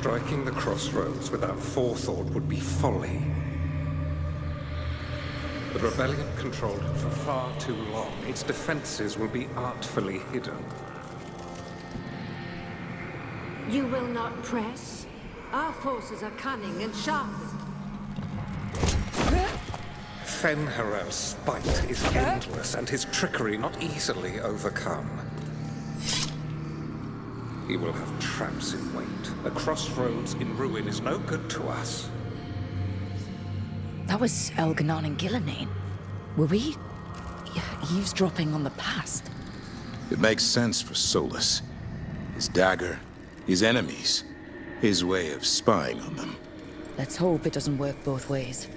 Striking the crossroads without forethought would be folly. The rebellion controlled it for far too long. Its defenses will be artfully hidden. You will not press? Our forces are cunning and sharpened. Fen'Harel's spite is endless, and his trickery not easily overcome. He will have traps in wait. A crossroads in ruin is no good to us. That was Elganon and Gillenane. Were we eavesdropping on the past? It makes sense for Solus. His dagger, his enemies, his way of spying on them. Let's hope it doesn't work both ways.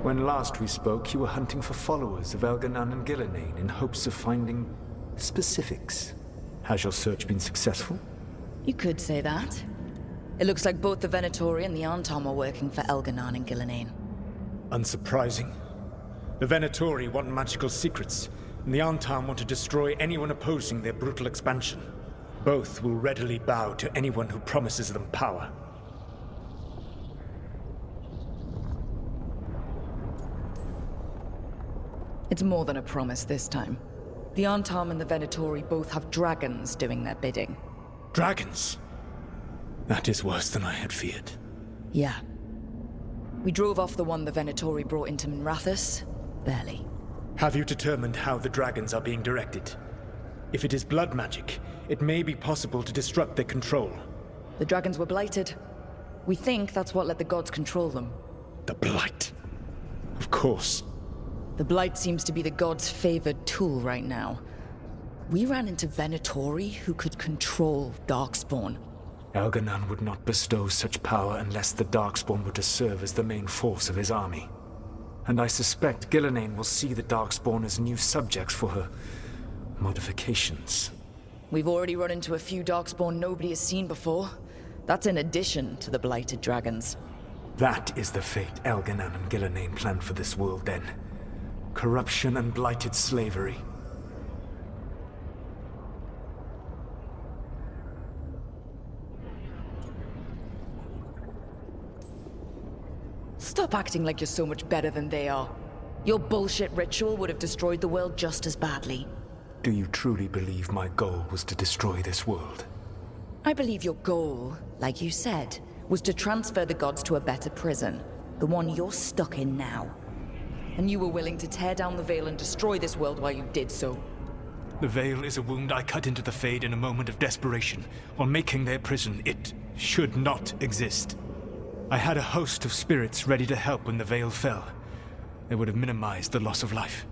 When last we spoke, you were hunting for followers of Elganon and Gillenane in hopes of finding specifics. Has your search been successful? You could say that. It looks like both the Venatori and the Antom are working for Elganon and Gillenane. Unsurprising. The Venatori want magical secrets, and the Antom want to destroy anyone opposing their brutal expansion. Both will readily bow to anyone who promises them power. It's more than a promise this time. The Antom and the Venatori both have dragons doing their bidding. Dragons? That is worse than I had feared. Yeah. We drove off the one the Venatori brought into Minrathous. Barely. Have you determined how the dragons are being directed? If it is blood magic, it may be possible to disrupt their control. The dragons were blighted. We think that's what let the gods control them. The Blight. Of course. The Blight seems to be the gods' favored tool right now. We ran into Venatori who could control Darkspawn. Elganon would not bestow such power unless the Darkspawn were to serve as the main force of his army. And I suspect Gillenane will see the Darkspawn as new subjects for her modifications. We've already run into a few Darkspawn nobody has seen before. That's in addition to the blighted dragons. That is the fate Elganon and Gillenane planned for this world then. Corruption and blighted slavery. Stop acting like you're so much better than they are. Your bullshit ritual would have destroyed the world just as badly. Do you truly believe my goal was to destroy this world? I believe your goal, like you said, was to transfer the gods to a better prison. The one you're stuck in now. And you were willing to tear down the Veil and destroy this world while you did so. The Veil is a wound I cut into the Fade in a moment of desperation, while making their prison. It should not exist. I had a host of spirits ready to help when the Veil fell. They would have minimized the loss of life.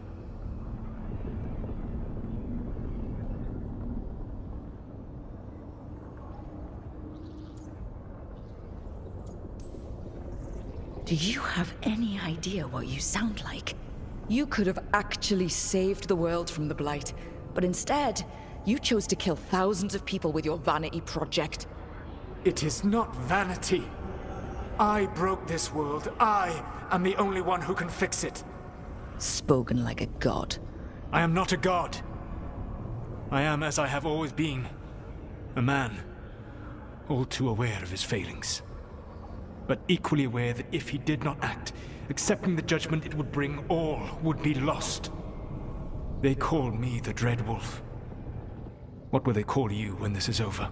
Do you have any idea what you sound like? You could have actually saved the world from the Blight, but instead, you chose to kill thousands of people with your vanity project. It is not vanity. I broke this world. I am the only one who can fix it. Spoken like a god. I am not a god. I am as I have always been. A man. All too aware of his failings. But equally aware that if he did not act, accepting the judgment it would bring, all would be lost. They call me the Dread Wolf. What will they call you when this is over?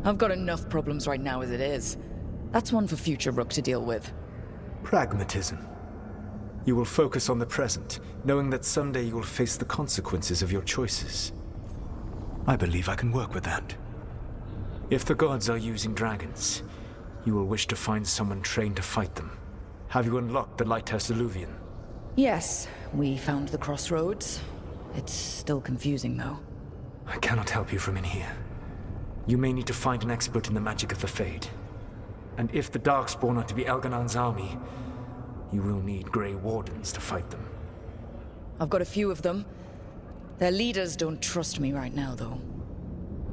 I've got enough problems right now as it is. That's one for future Rook to deal with. Pragmatism. You will focus on the present, knowing that someday you will face the consequences of your choices. I believe I can work with that. If the gods are using dragons, you will wish to find someone trained to fight them. Have you unlocked the Lighthouse Illuvian? Yes, we found the crossroads. It's still confusing, though. I cannot help you from in here. You may need to find an expert in the magic of the Fade. And if the Darkspawn are to be Elganon's army, you will need Grey Wardens to fight them. I've got a few of them. Their leaders don't trust me right now, though.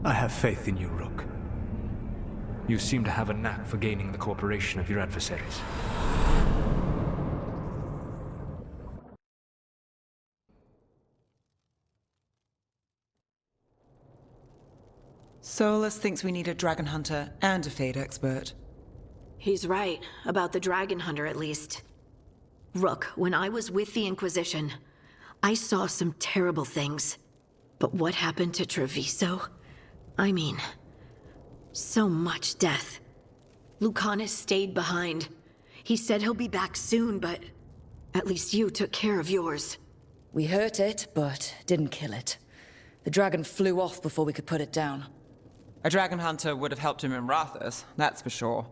I have faith in you, Rook. You seem to have a knack for gaining the cooperation of your adversaries. Solus thinks we need a dragon hunter and a Fade expert. He's right, about the dragon hunter at least. Rook, when I was with the Inquisition, I saw some terrible things. But what happened to Treviso? I mean, so much death. Lucanus stayed behind. He said he'll be back soon, but at least you took care of yours. We hurt it, but didn't kill it. The dragon flew off before we could put it down. A dragon hunter would have helped him in Rathus, that's for sure.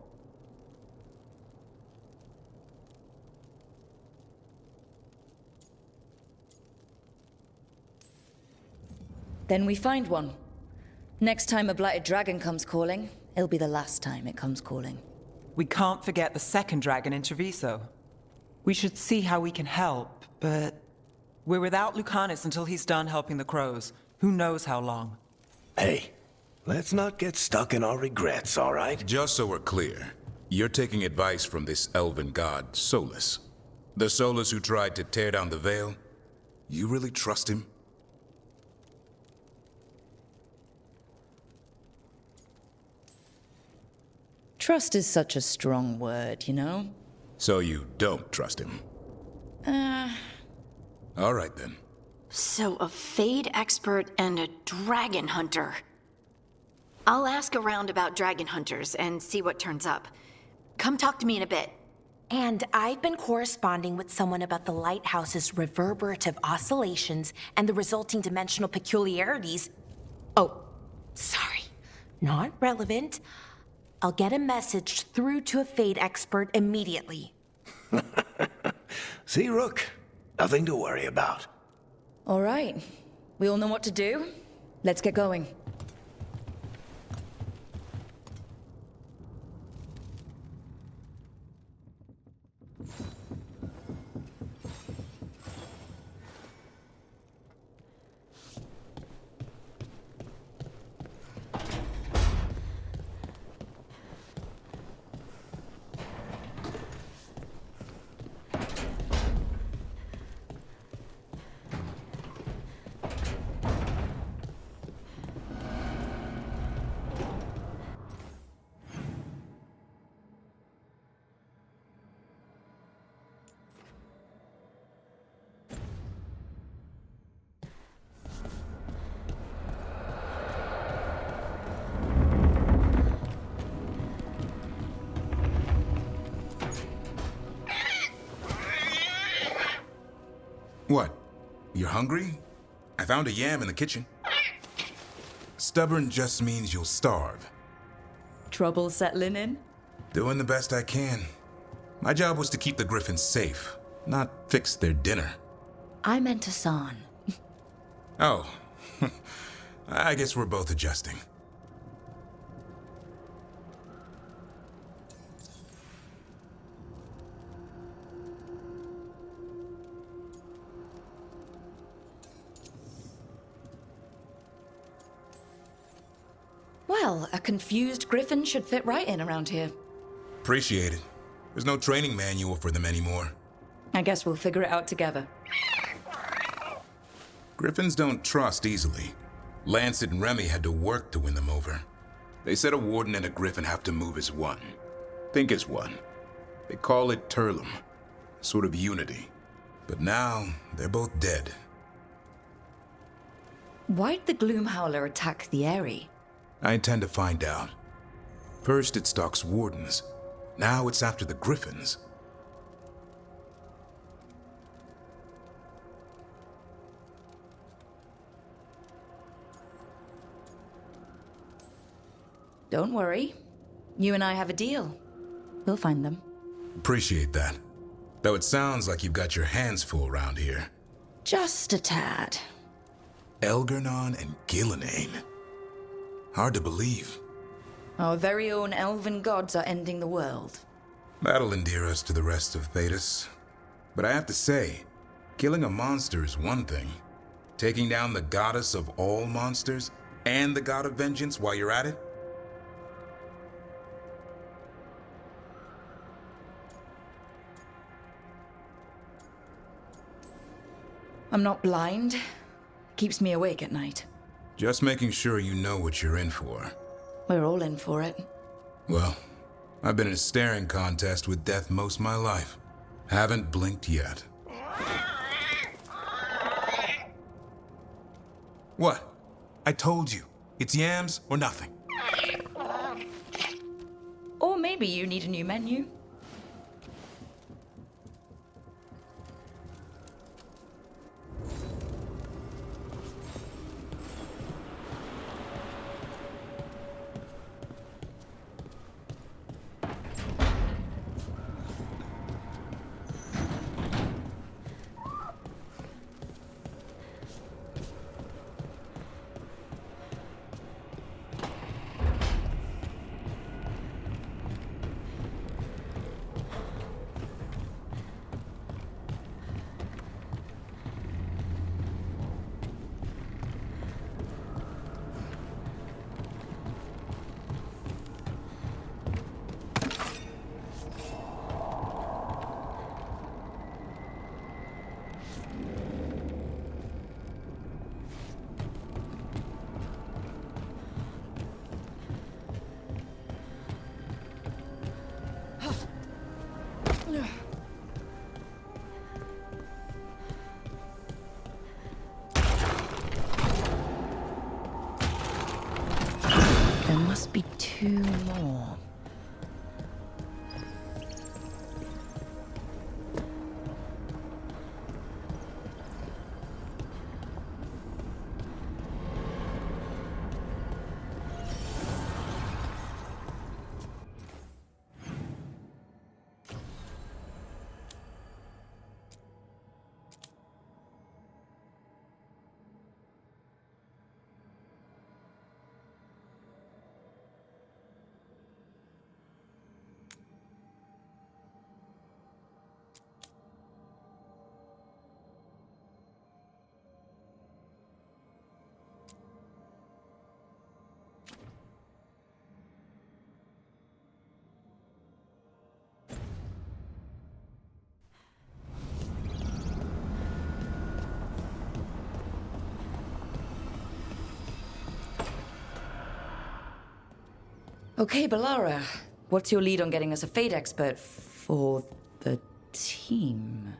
Then we find one. Next time a blighted dragon comes calling, it'll be the last time it comes calling. We can't forget the second dragon in Treviso. We should see how we can help, but we're without Lucanus until he's done helping the crows. Who knows how long? Hey, let's not get stuck in our regrets, all right? Just so we're clear, you're taking advice from this elven god, Solus. The Solus who tried to tear down the Veil? You really trust him? Trust is such a strong word, you know? So you don't trust him? All right then. So a Fade expert and a dragon hunter. I'll ask around about dragon hunters and see what turns up. Come talk to me in a bit. And I've been corresponding with someone about the lighthouse's reverberative oscillations and the resulting dimensional peculiarities. Oh, sorry. Not relevant. I'll get a message through to a Fade expert immediately. See, Rook? Nothing to worry about. All right. We all know what to do. Let's get going. What? You're hungry? I found a yam in the kitchen. Stubborn just means you'll starve. Trouble settling in? Doing the best I can. My job was to keep the Griffins safe, not fix their dinner. I meant Hassan. Oh. I guess we're both adjusting. Well, a confused griffin should fit right in around here. Appreciate it. There's no training manual for them anymore. I guess we'll figure it out together. Griffins don't trust easily. Lancet and Remy had to work to win them over. They said a warden and a griffin have to move as one. Think as one. They call it Turlum. Sort of unity. But now, they're both dead. Why'd the Gloomhowler attack the Eyrie? I intend to find out. First it stalks wardens. Now it's after the griffins. Don't worry. You and I have a deal. We'll find them. Appreciate that. Though it sounds like you've got your hands full around here. Just a tad. Elgernon and Gillenane. Hard to believe. Our very own elven gods are ending the world. That'll endear us to the rest of Thedas. But I have to say, killing a monster is one thing. Taking down the goddess of all monsters and the god of vengeance while you're at it? I'm not blind. Keeps me awake at night. Just making sure you know what you're in for. We're all in for it. Well, I've been in a staring contest with death most of my life. Haven't blinked yet. What? I told you. It's yams or nothing. Or maybe you need a new menu. There must be 2 more. Okay, Balara. What's your lead on getting us a Fate expert for the team?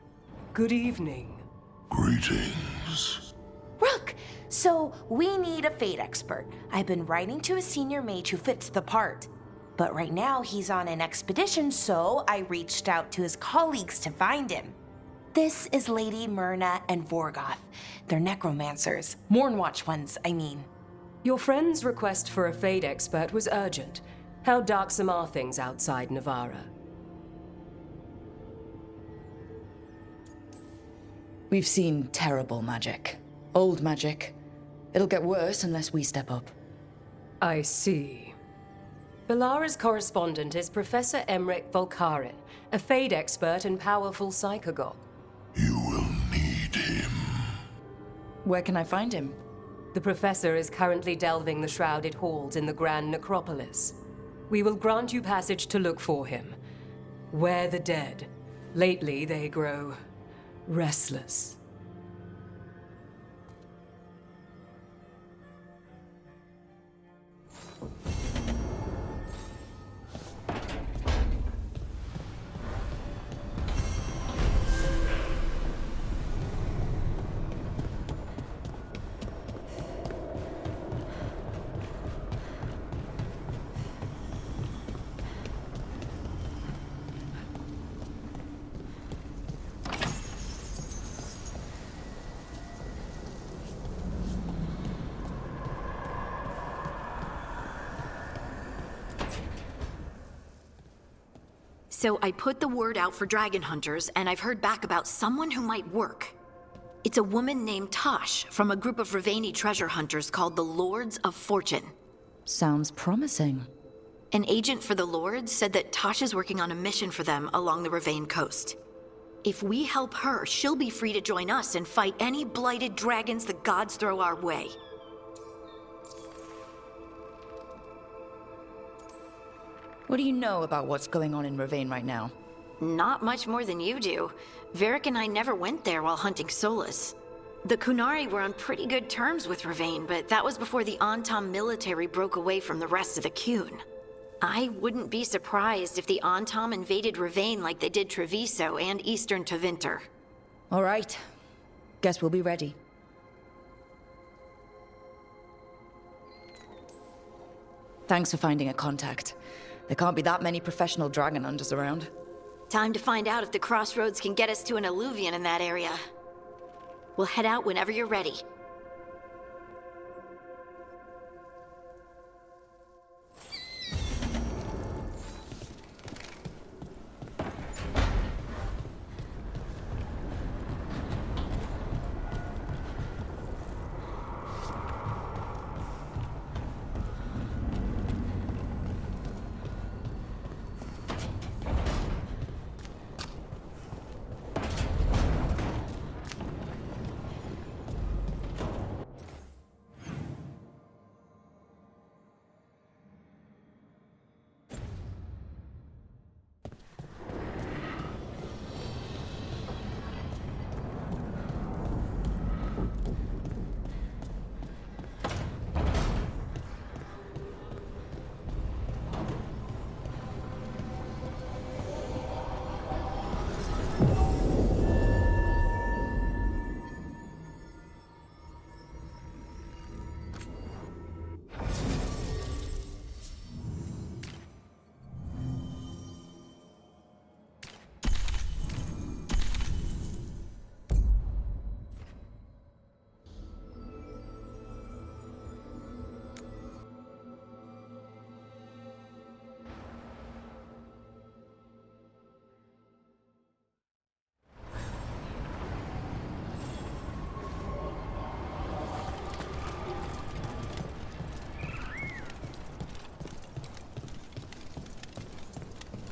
Good evening. Greetings. Rook! So, we need a Fate expert. I've been writing to a senior mage who fits the part. But right now, he's on an expedition, so I reached out to his colleagues to find him. This is Lady Myrna and Vorgoth. They're necromancers. Mournwatch ones, I mean. Your friend's request for a Fade expert was urgent. How darksome are things outside Navarra? We've seen terrible magic. Old magic. It'll get worse unless we step up. I see. Balara's correspondent is Professor Emmerich Volkarin, a Fade expert and powerful psychagogue. You will need him. Where can I find him? The Professor is currently delving the shrouded halls in the Grand Necropolis. We will grant you passage to look for him. Where the dead. Lately, they grow restless. So I put the word out for dragon hunters, and I've heard back about someone who might work. It's a woman named Tosh from a group of Ravani treasure hunters called the Lords of Fortune. Sounds promising. An agent for the Lords said that Tosh is working on a mission for them along the Ravane coast. If we help her, she'll be free to join us and fight any blighted dragons the gods throw our way. What do you know about what's going on in Ravane right now? Not much more than you do. Varric and I never went there while hunting Solus. The Kunari were on pretty good terms with Ravane, but that was before the Antam military broke away from the rest of the Kun. I wouldn't be surprised if the Antam invaded Ravane like they did Treviso and Eastern Tevinter. All right. Guess we'll be ready. Thanks for finding a contact. There can't be that many professional dragon hunters around. Time to find out if the crossroads can get us to an alluvion in that area. We'll head out whenever you're ready.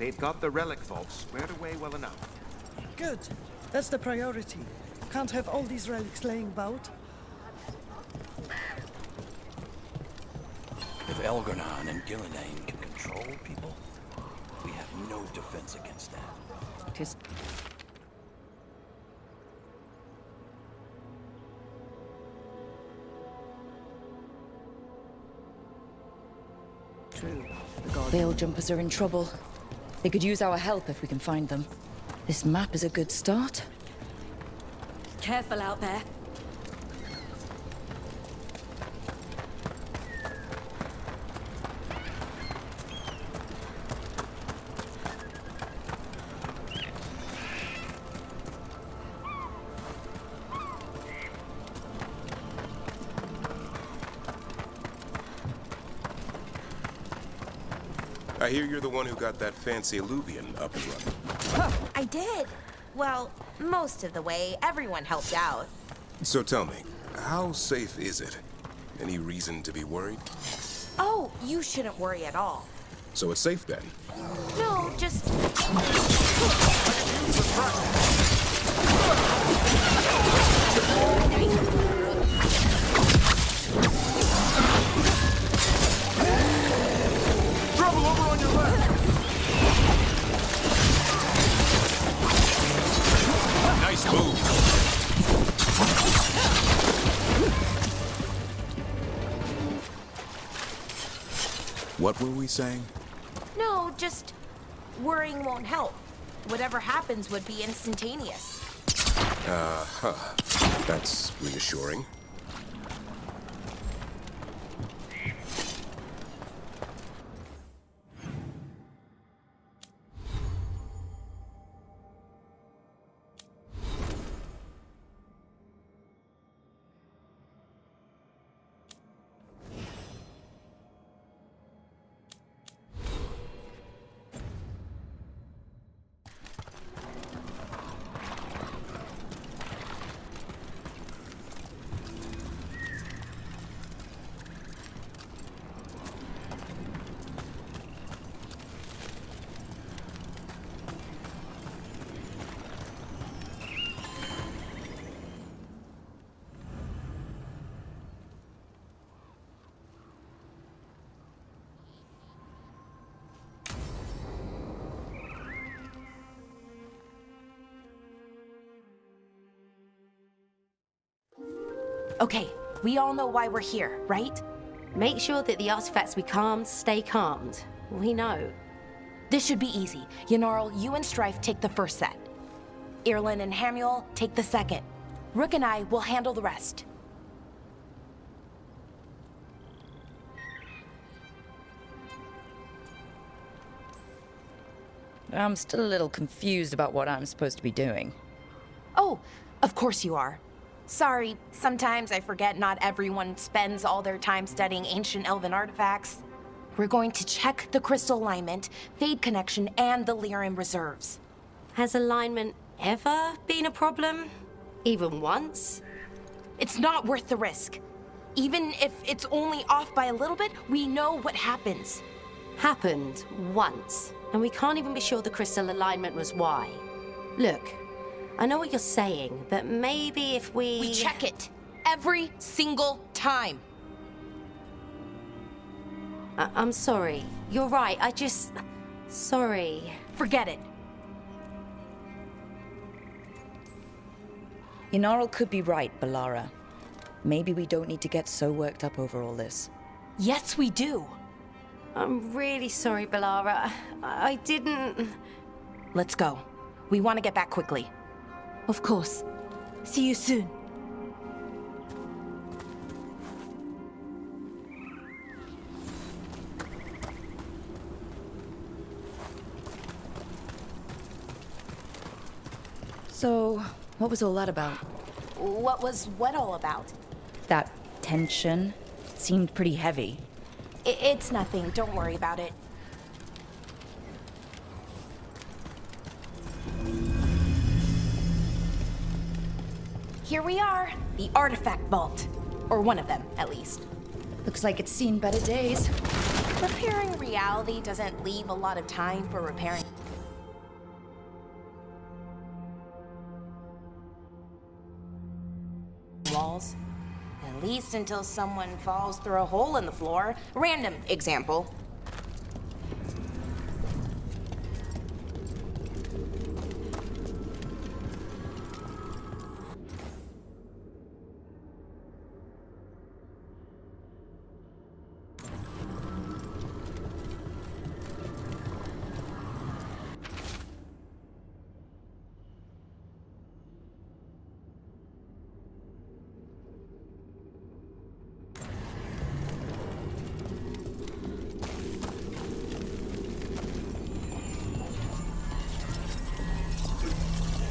They've got the relic vault squared away well enough. Good. That's the priority. Can't have all these relics laying about. If Elgar'nan and Gillinane can control people, we have no defense against that. Tis... True. The Veil Jumpers are in trouble. They could use our help if we can find them. This map is a good start. Careful out there. I hear you're the one who got that fancy alluvion up and running. I did. Well, most of the way. Everyone helped out. So tell me, how safe is it? Any reason to be worried? Oh, you shouldn't worry at all. So it's safe then? No, just... What were we saying? No, just worrying won't help. Whatever happens would be instantaneous. That's reassuring. Okay, we all know why we're here, right? Make sure that the artifacts we calmed stay calmed. We know. This should be easy. Yanarl, you and Strife take the first set. Irlin and Hamuel take the second. Rook and I will handle the rest. I'm still a little confused about what I'm supposed to be doing. Oh, of course you are. Sorry, sometimes I forget not everyone spends all their time studying ancient elven artifacts. We're going to check the crystal alignment, fade connection, and the Lyran reserves. Has alignment ever been a problem? Even once? It's not worth the risk. Even if it's only off by a little bit, we know what happens. Happened once, and we can't even be sure the crystal alignment was why. Look, I know what you're saying, but maybe if We check it every single time. I'm sorry. You're right, sorry. Forget it. Yanarl could be right, Balara. Maybe we don't need to get so worked up over all this. Yes, we do. I'm really sorry, Balara. I didn't... Let's go. We want to get back quickly. Of course. See you soon. So, what was all that about? What was what all about? That tension seemed pretty heavy. It's nothing. Don't worry about it. Here we are, the artifact vault. Or one of them, at least. Looks like it's seen better days. Repairing reality doesn't leave a lot of time for repairing. Walls. At least until someone falls through a hole in the floor. Random example.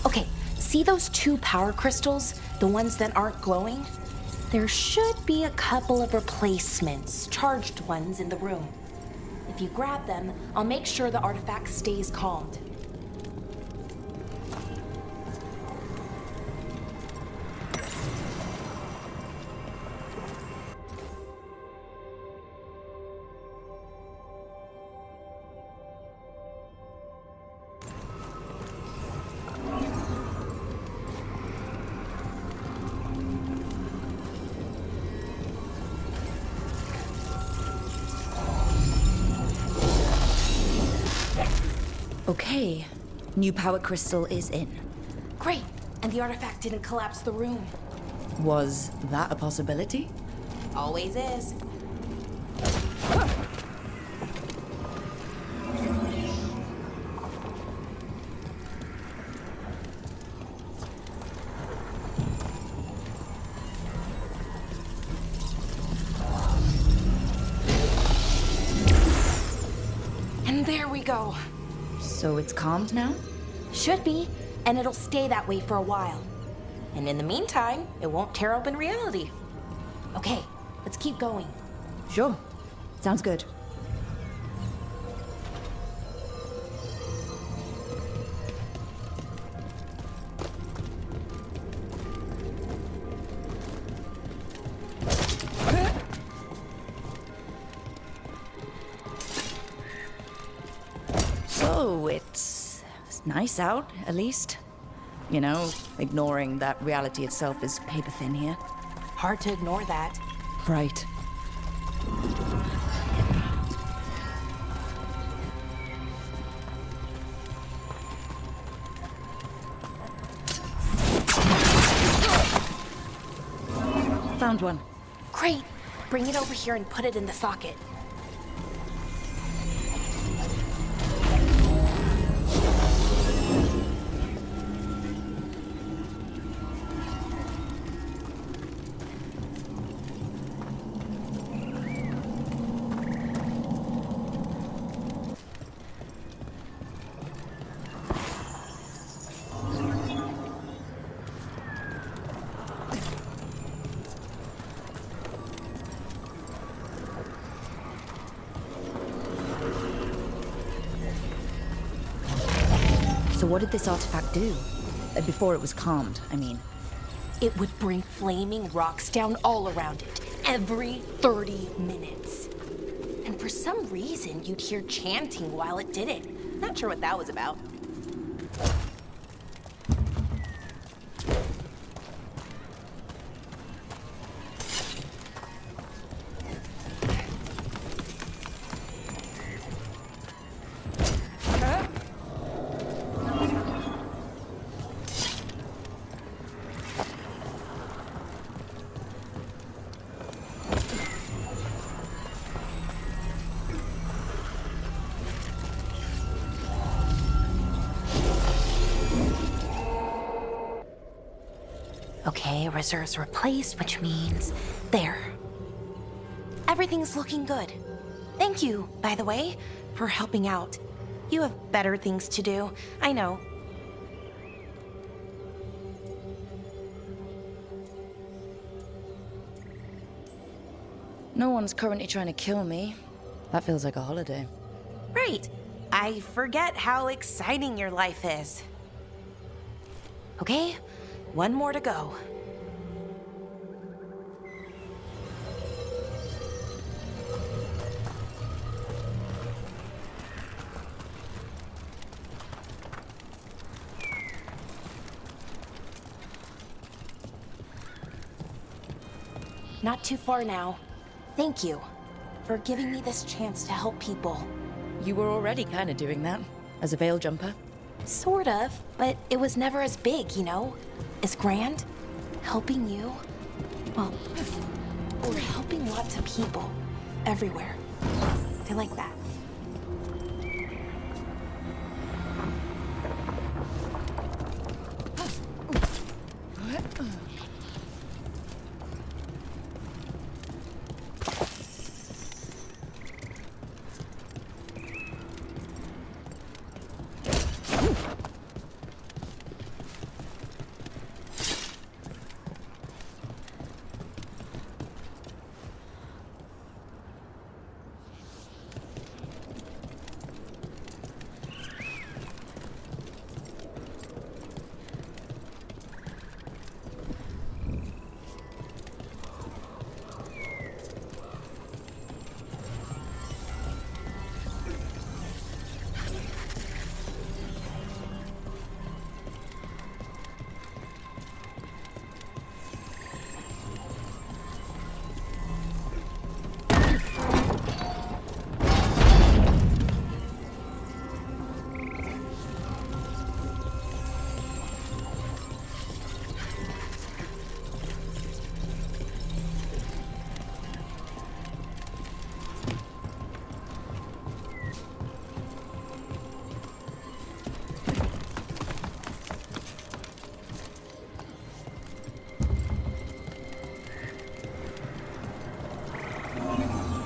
Okay, see those two power crystals? The ones that aren't glowing? There should be a couple of replacements, charged ones in the room. If you grab them, I'll make sure the artifact stays calmed. Okay, new power crystal is in. Great, and the artifact didn't collapse the room. Was that a possibility? Always is. we go. So it's calmed now? Should be, and it'll stay that way for a while. And in the meantime, it won't tear open reality. Okay, let's keep going. Sure. Sounds good. So it's nice out, at least. You know, ignoring that reality itself is paper thin here. Hard to ignore that. Right. Found one. Great. Bring it over here and put it in the socket. So what did this artifact do? Before it was calmed, I mean. It would bring flaming rocks down all around it, every 30 minutes. And for some reason, you'd hear chanting while it did it. Not sure what that was about. Okay, reserves replaced, which means there. Everything's looking good. Thank you, by the way, for helping out. You have better things to do, I know. No one's currently trying to kill me. That feels like a holiday. Right. I forget how exciting your life is. Okay, one more to go. Not too far now. Thank you for giving me this chance to help people. You were already kind of doing that, as a veil jumper. Sort of, but it was never as big, you know? As grand. Helping you. Well, we're helping lots of people. Everywhere. I like that.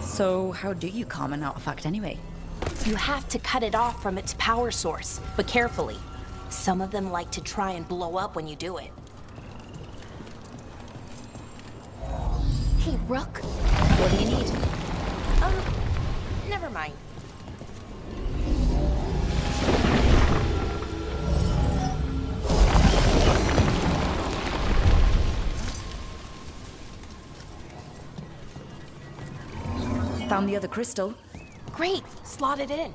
So how do you calm an artifact anyway? You have to cut it off from its power source, but carefully. Some of them like to try and blow up when you do it. Hey, Rook. What do you need? Never mind. Found the other crystal. Great, slot it in.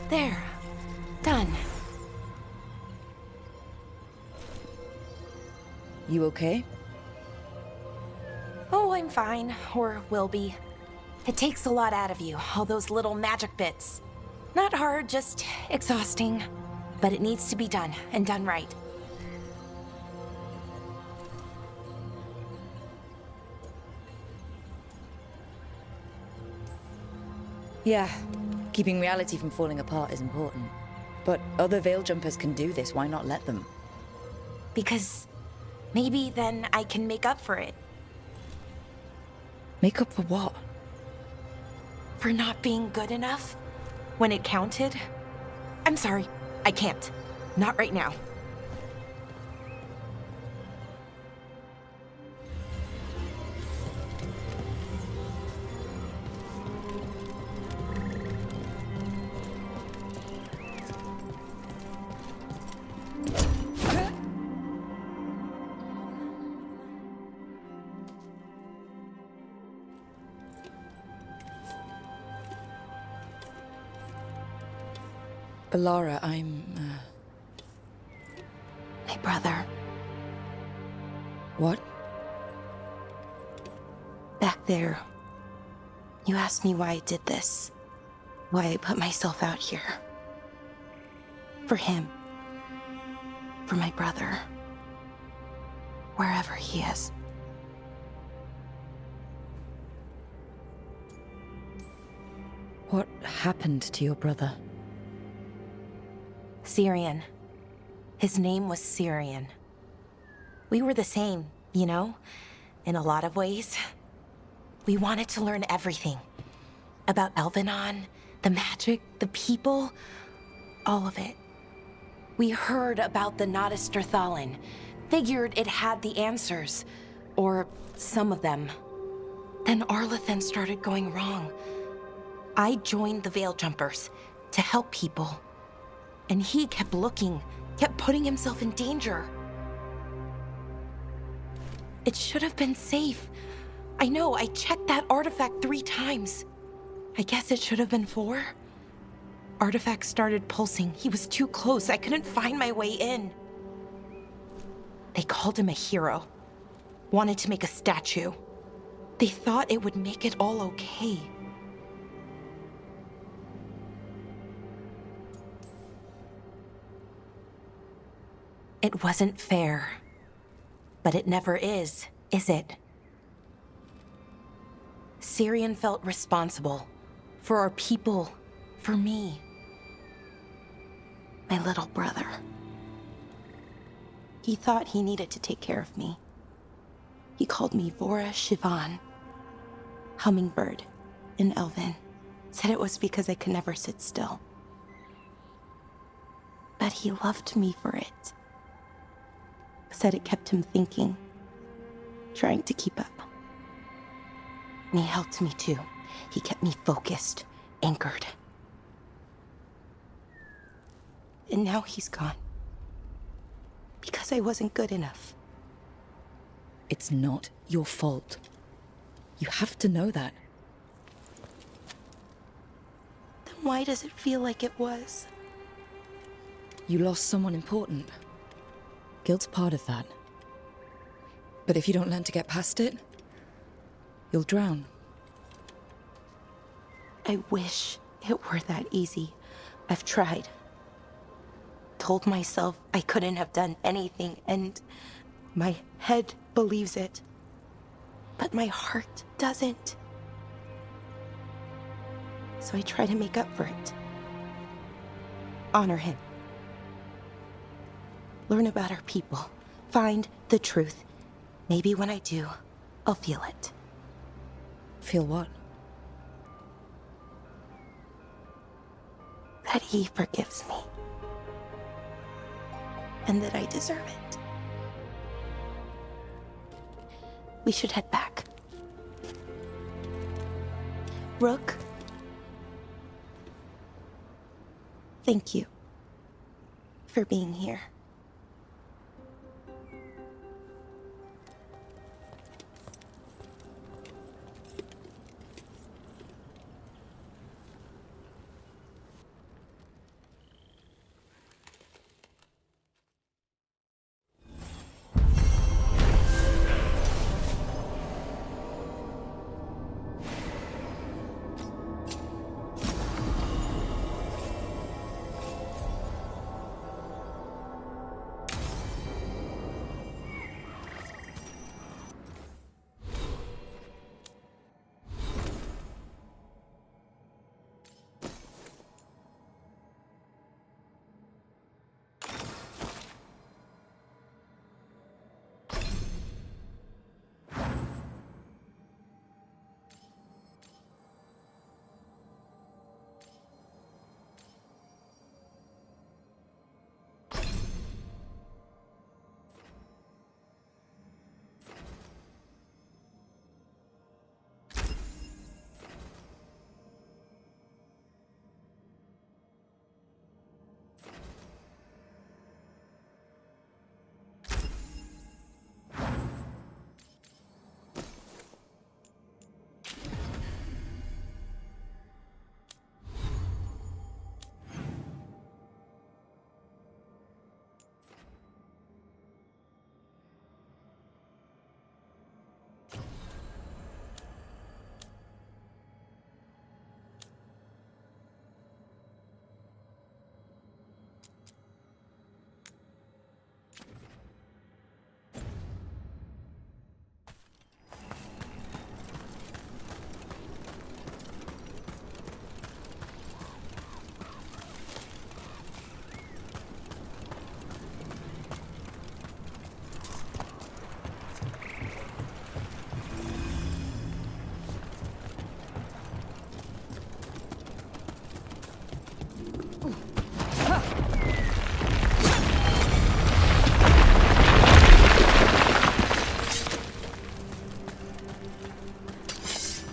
There. Done. You okay? Oh, I'm fine. Or will be. It takes a lot out of you, all those little magic bits. Not hard, just exhausting. But it needs to be done, and done right. Yeah. Keeping reality from falling apart is important. But other Veil Jumpers can do this, why not let them? Because maybe then I can make up for it. Make up for what? For not being good enough when it counted. I'm sorry, I can't. Not right now. Lara, I'm, My brother. What? Back there. You asked me why I did this. Why I put myself out here. For him. For my brother. Wherever he is. What happened to your brother? Syrian. His name was Syrian. We were the same, you know? In a lot of ways. We wanted to learn everything. About Elvenon, the magic, the people, all of it. We heard about the Notisterthalin, figured it had the answers, or some of them. Then Arlathan started going wrong. I joined the Veil Jumpers to help people. And he kept looking, kept putting himself in danger. It should have been safe. I know, I checked that artifact 3 times. I guess it should have been 4. Artifact started pulsing. He was too close. I couldn't find my way in. They called him a hero. Wanted to make a statue. They thought it would make it all okay. It wasn't fair. But it never is it? Syrian felt responsible. For our people. For me. My little brother. He thought he needed to take care of me. He called me Vora Shivan. Hummingbird in Elven. Said it was because I could never sit still. But he loved me for it. Said it kept him thinking, trying to keep up. And he helped me too. He kept me focused, anchored. And now he's gone. Because I wasn't good enough. It's not your fault. You have to know that. Then why does it feel like it was? You lost someone important. Guilt's part of that. But if you don't learn to get past it, you'll drown. I wish it were that easy. I've tried. Told myself I couldn't have done anything, and my head believes it. But my heart doesn't. So I try to make up for it. Honor him. Learn about our people. Find the truth. Maybe when I do, I'll feel it. Feel what? That he forgives me. And that I deserve it. We should head back. Rook. Thank you for being here.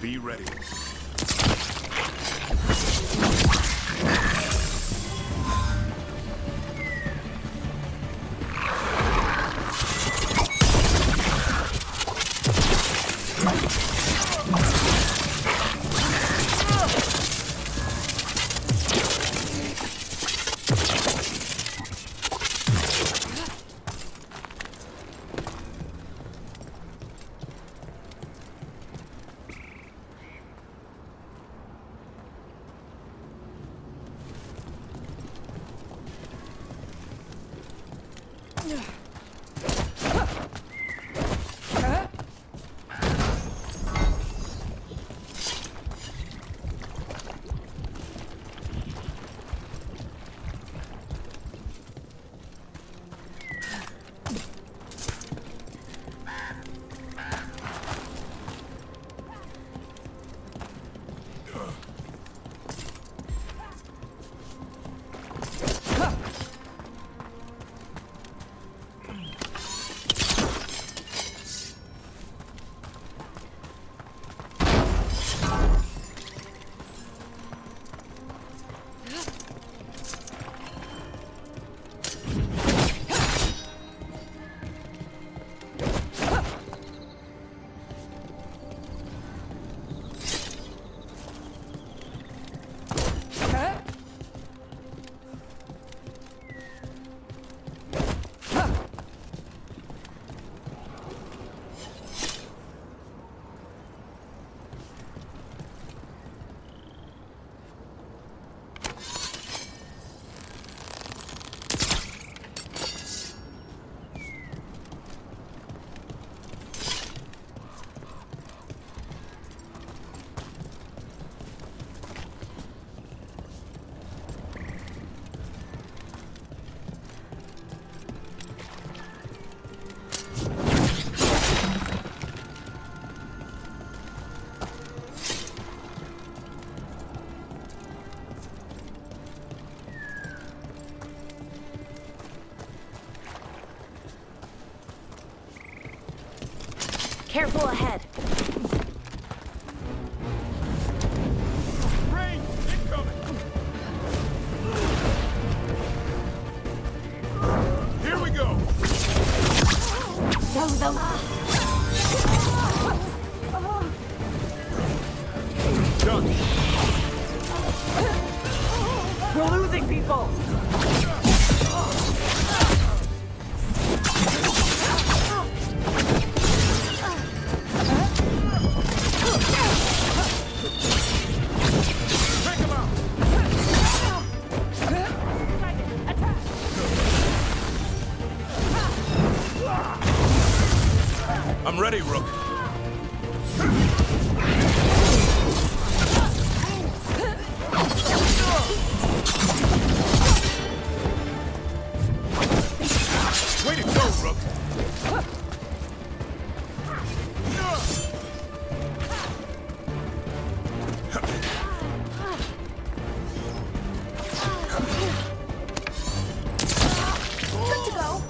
Be ready. Careful ahead. Rain! Incoming! Here we go! Done. We're losing people! I'm ready, Rook. Way to go, Rook! Good to go.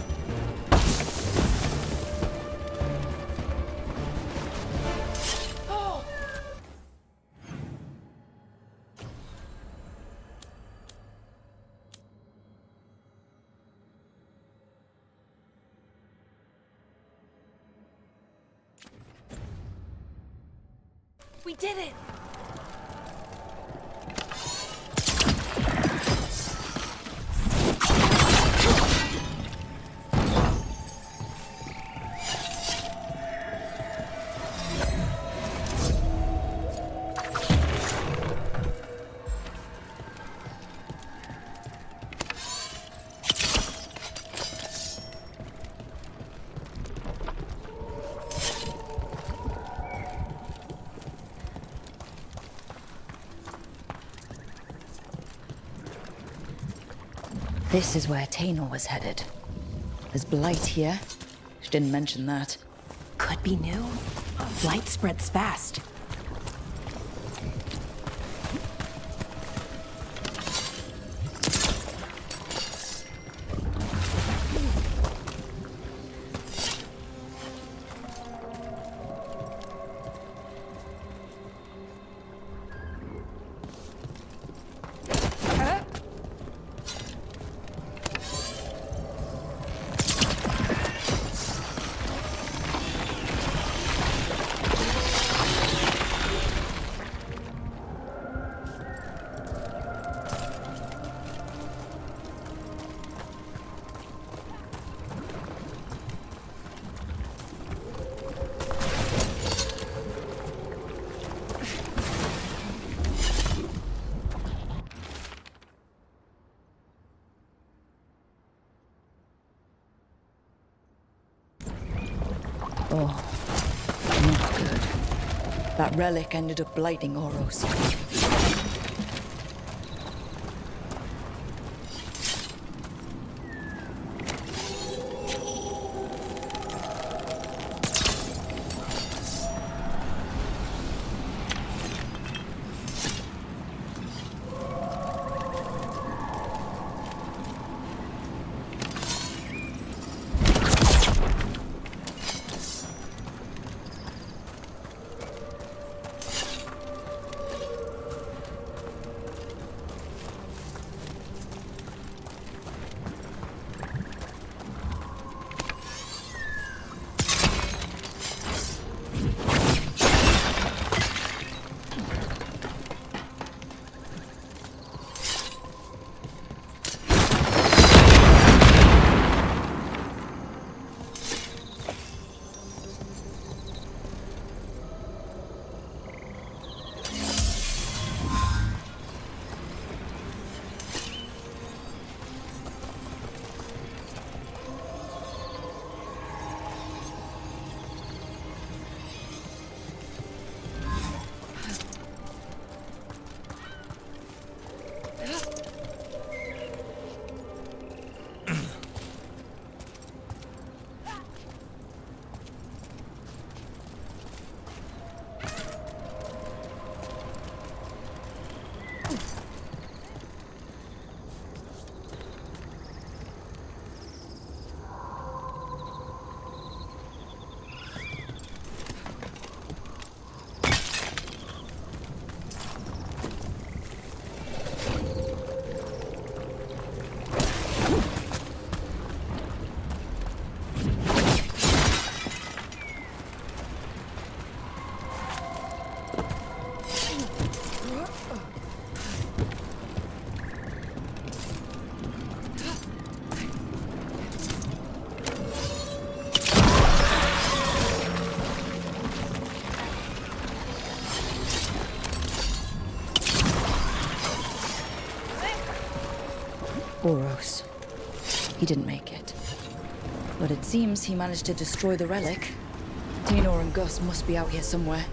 We did it! This is where Tainor was headed. There's blight here. She didn't mention that. Could be new. Light spreads fast. Oh, not good. That relic ended up blighting Oros. Boros. He didn't make it. But it seems he managed to destroy the relic. Tenor and Gus must be out here somewhere.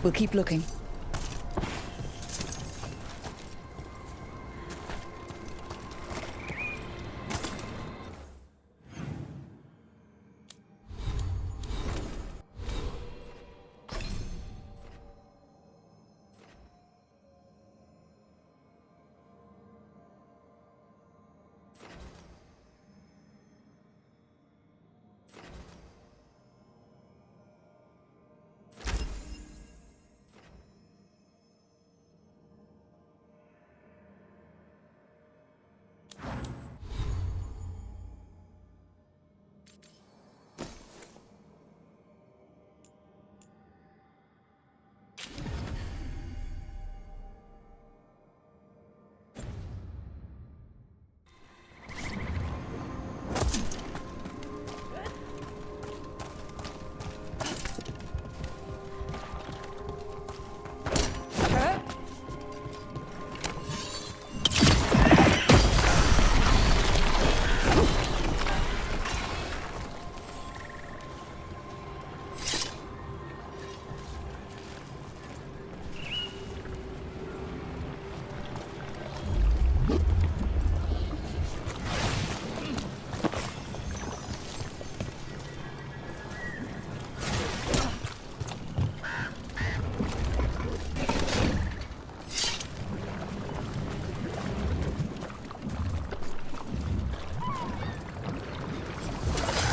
We'll keep looking.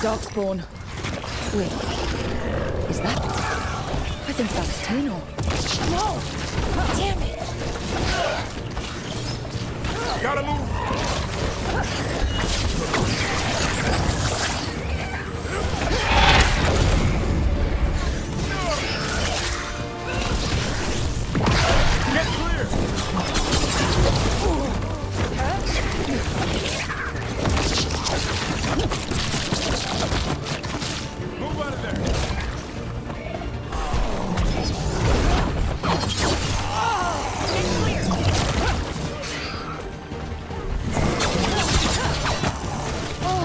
Darkspawn. Wait. Is that? I think that's Tenor. No! Damn it! Gotta move! Get clear! Move out of there! Oh,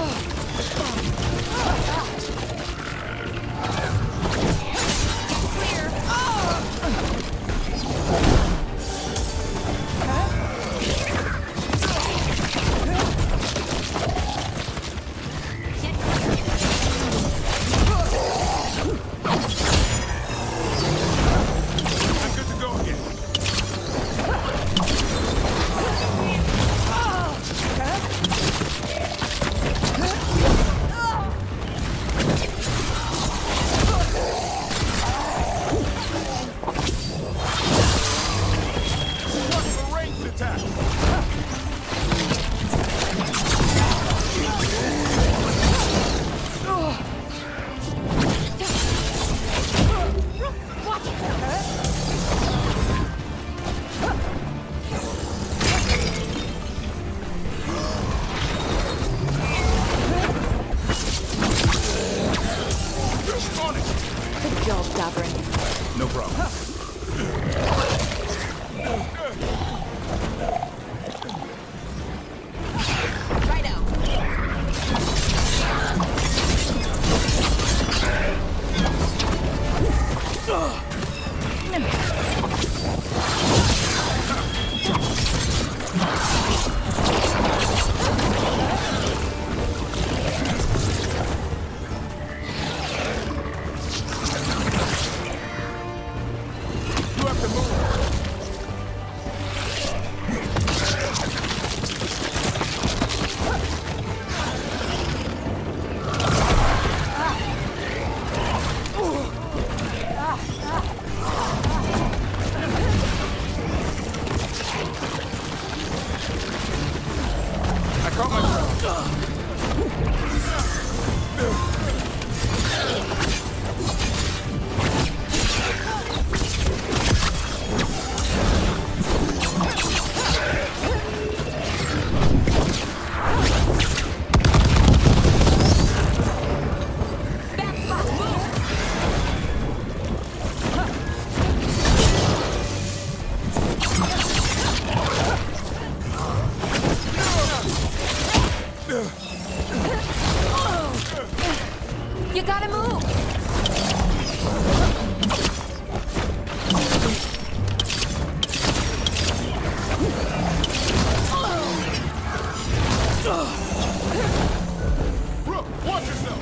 You gotta move! Rook, watch yourself!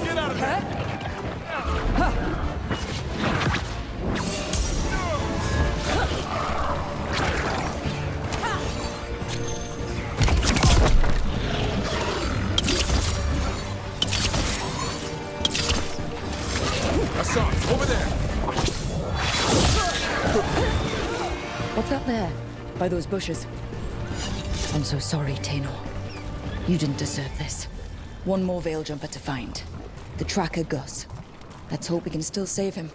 Get out of there! Hassan, over there! What's that there? By those bushes? I'm so sorry, Tenor. You didn't deserve this. One more Veil Jumper to find. The tracker Gus. Let's hope we can still save him.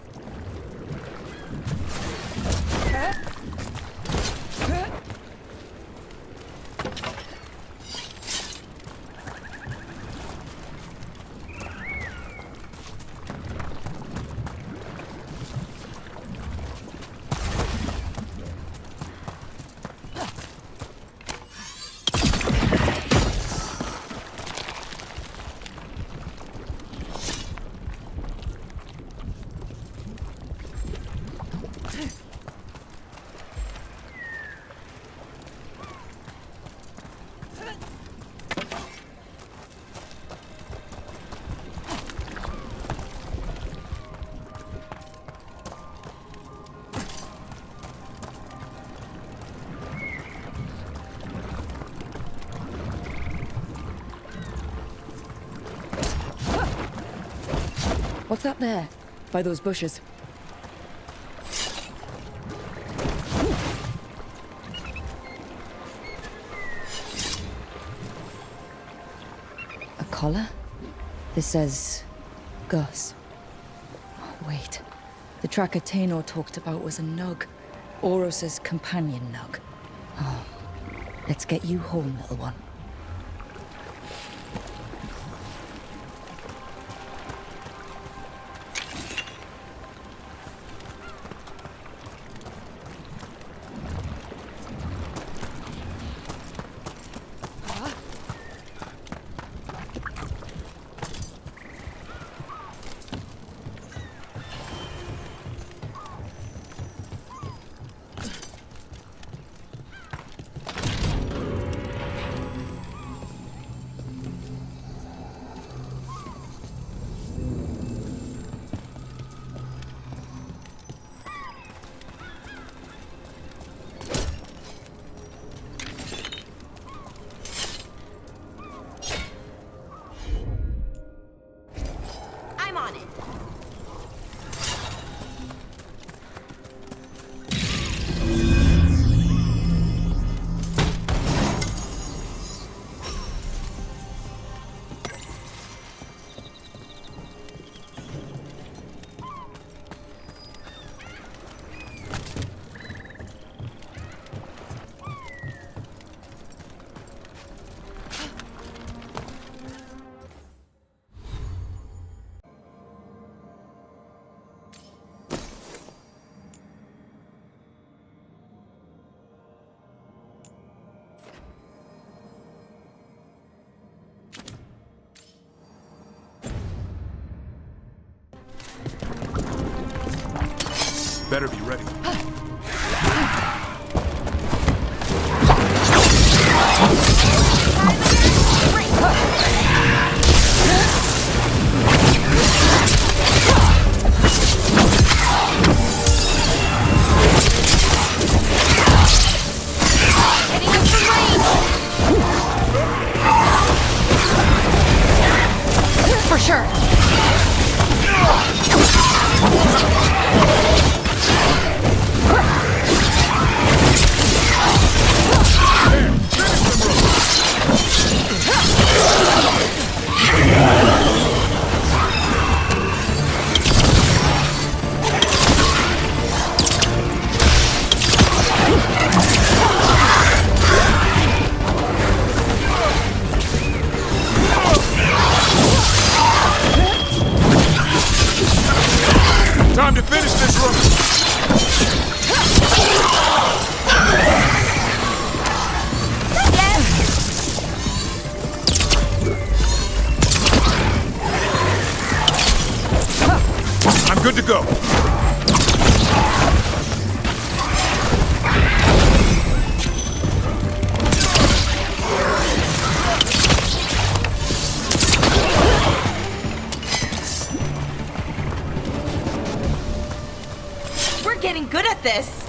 What's that there? By those bushes? A collar? This says... Gus. Oh, wait. The tracker Tenor talked about was a nug. Oros's companion nug. Oh. Let's get you home, little one. I'm on it. Better be ready. For sure. Time to finish this room! I'm good to go. We're getting good at this.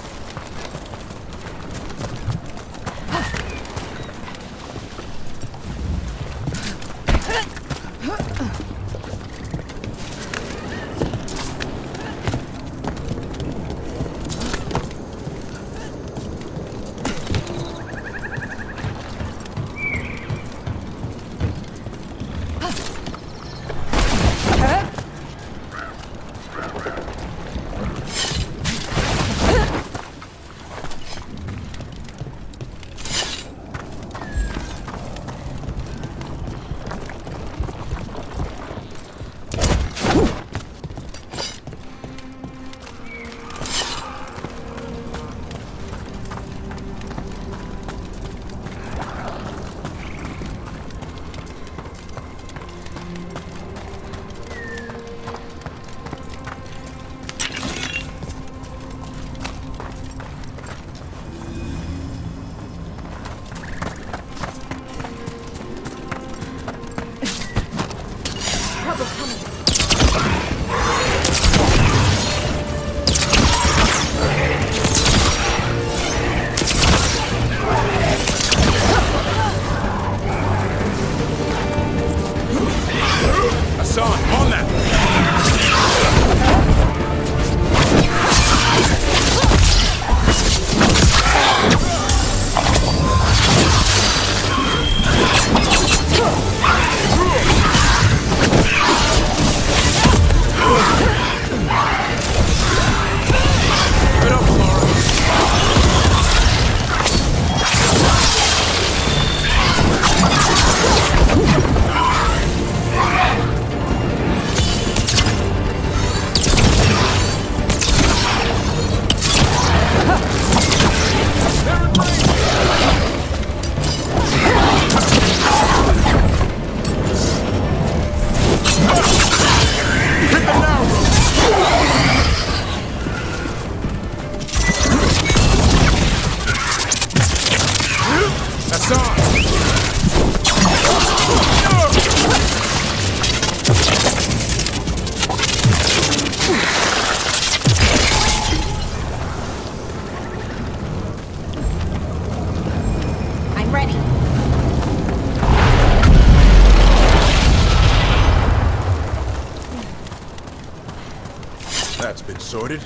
That's been sorted.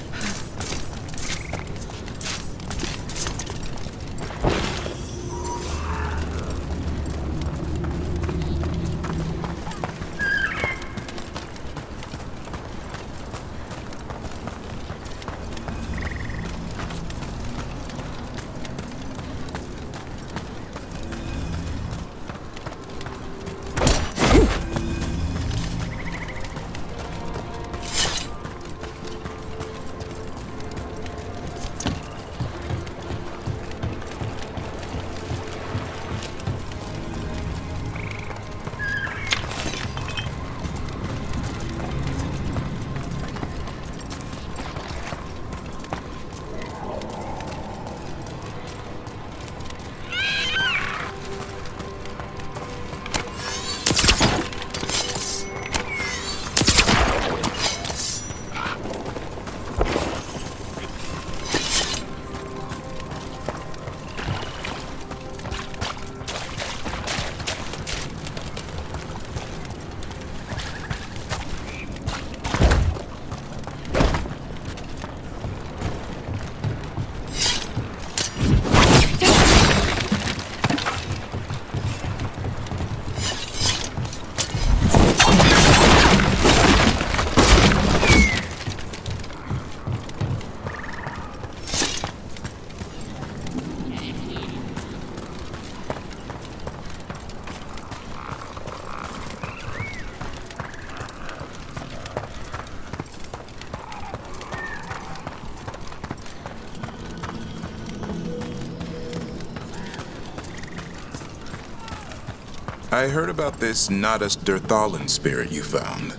I heard about this Nadas Derthalan spirit you found.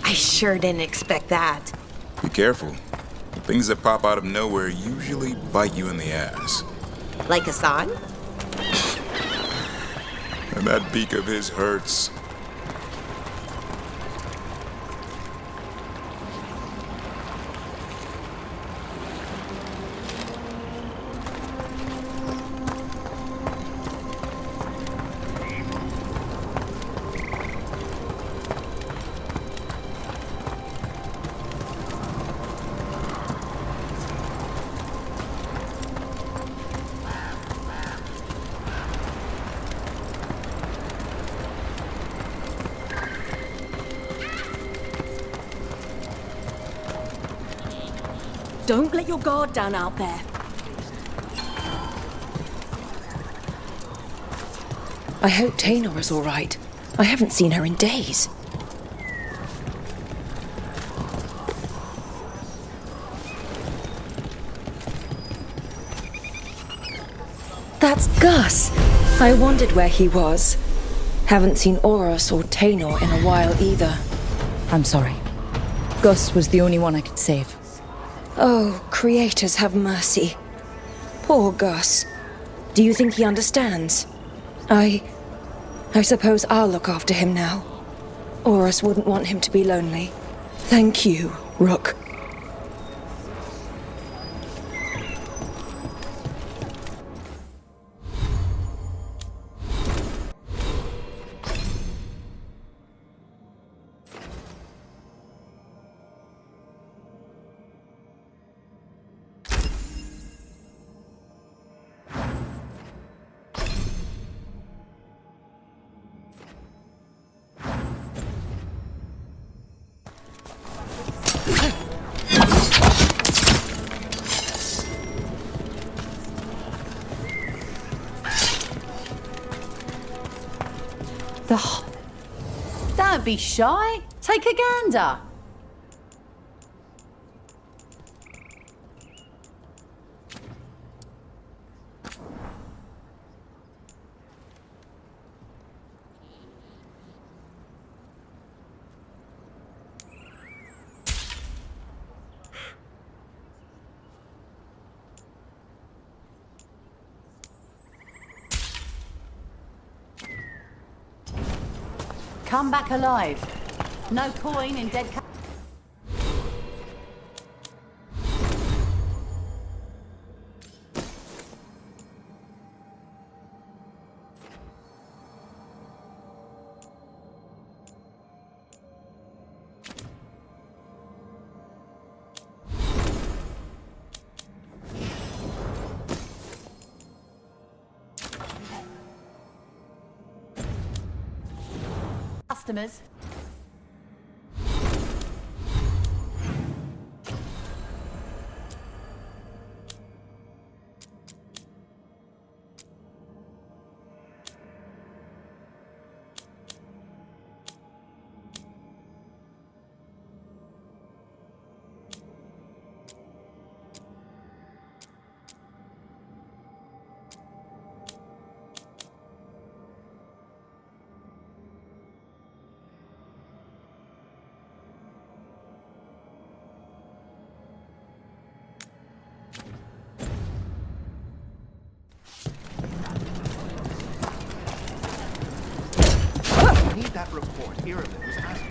I sure didn't expect that. Be careful. Things that pop out of nowhere usually bite you in the ass. Like Hassan? And that beak of his hurts. Don't let your guard down out there. I hope Taynor is all right. I haven't seen her in days. That's Gus. I wondered where he was. Haven't seen Oros or Taynor in a while either. I'm sorry. Gus was the only one I could save. Oh, creators have mercy. Poor Gus. Do you think he understands? I suppose I'll look after him now. Oros wouldn't want him to be lonely. Thank you, Rook. Don't be shy. Take a gander. Come back alive. No coin in dead. Customers. That report, Irvin was asking